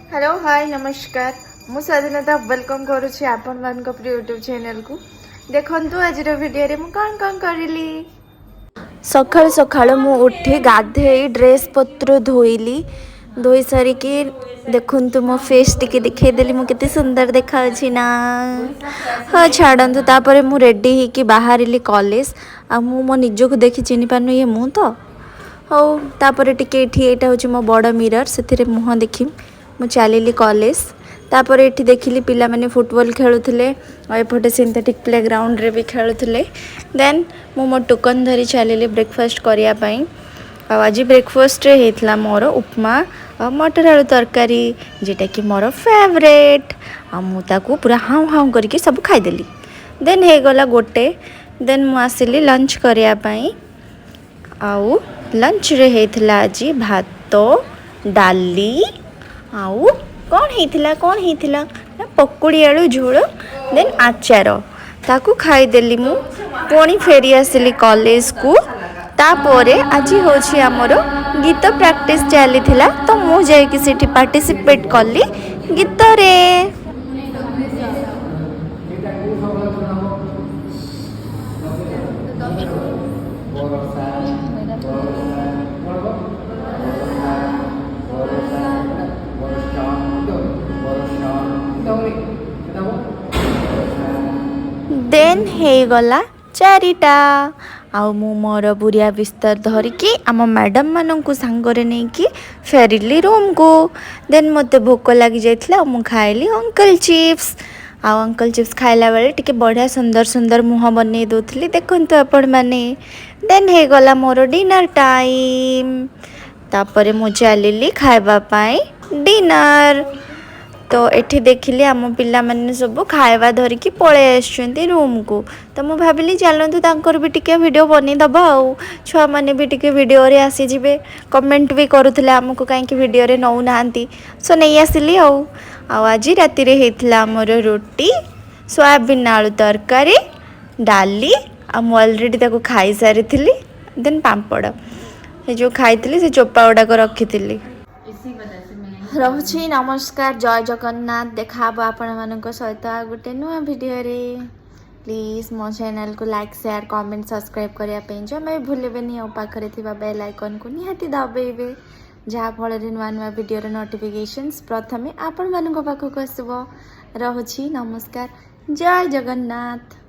Hello hi नमस्कार मु स्वाधीनता वेलकम करुच्ची आपण मान यूट्यूब चैनल को देखंतु आज वीडियो रे मु कौन कौन करली सकाळ सकाळ मु उठी गाधे ड्रेस पत्र धोइली धोई सारिकी देखंतु मो फेस टिके दिखाई देली मु केते सुंदर देखा छी ना हाँ छाड़ंतु तापरे मु रेडी ही कि बाहरिली कॉलेज आ मु मो निजो को देखि चिनि पानु ये मु तो हौ तापरे टिके एठी एटा होची मो बड़ मिरर सेथिरे मुह देखि मु चलिली कॉलेज तापर ये देखिली पिला माने फुटबॉल खेलुथिले और एपटे सिंथेटिक प्लेग्राउंड रे भी खेलुथिले देन मु मो टोकन धरी चलिली ब्रेकफास्ट करिया पई आज ब्रेकफास्ट रे हेतला मोर उपमा और मटर आलू तरकारी जेटा कि मोर फेवरेट आ मु ताकू पूरा हाउ हाउ करके सब खाई देली देन हे गला गोटे देन मु आसिली लंच करिया पई आउ लंच रे हेतला आज भात डाली आउ कौन हेतिला ना पकोड़ी आलू झोल देन आचार ताकू खाई देली मु पुणी फेरी आसिली कॉलेज को तापरे आज होछि हमर गीत प्रैक्टिस चली थिला तो मु जाई कि सेठी पार्टिसिपेट करली गीत रे देन हे गला चारिटा आउ मु मोर बुरिया बिस्तर धरिकी आम मैडम मानू सांगरे नहीं कि फेरिली रूम को देन मते भोक लगी जाइथिला मु खाइली अंकल चिप्स आउ अंकल चिप्स खाइला बेले टिके बढ़िया सुंदर सुंदर मुह बनै दोथली देखंतु आपण माने देन हे गला मोर डिनर टाइम तापरे मु चलिली खाइबा पाई डिनर तो एठी देखिली आम पिला माने सब खाइबा धरिकी पळे आछंती रूम को तो मु भाबिली चलंतु तांकर भी टिके वीडियो बनी दबा आउ छुआ माने भी टिके वीडियो रे आसी जिवे कमेंट भी करूथले हमको काहे कि वीडियो रे नौ नांती सो नहीं आसिली आउ आज राति रे हेतला हमर रोटी सोयाबीन आलू तरकारी डाली आ मु ऑलरेडी ताको खाई सारी थिली देन पांपड़ हे जो खाइथिली से चोपा उडा को रखिथिली रहुछि नमस्कार जय जगन्नाथ देखा आपण मानक सहित गोटे नुआ वीडियो रे प्लीज मो चैनल को लाइक शेयर कमेंट सब्सक्राइब करिया पे जमे भूलेबेनी और पाखरे थिबा बेल आइकन को निहाती दबाइबे जहाँ फल नुआ नुआ वीडियो रे नोटिफिकेशंस प्रथमे आपण मानक पाखक आसबो रहुछि नमस्कार जय जगन्नाथ।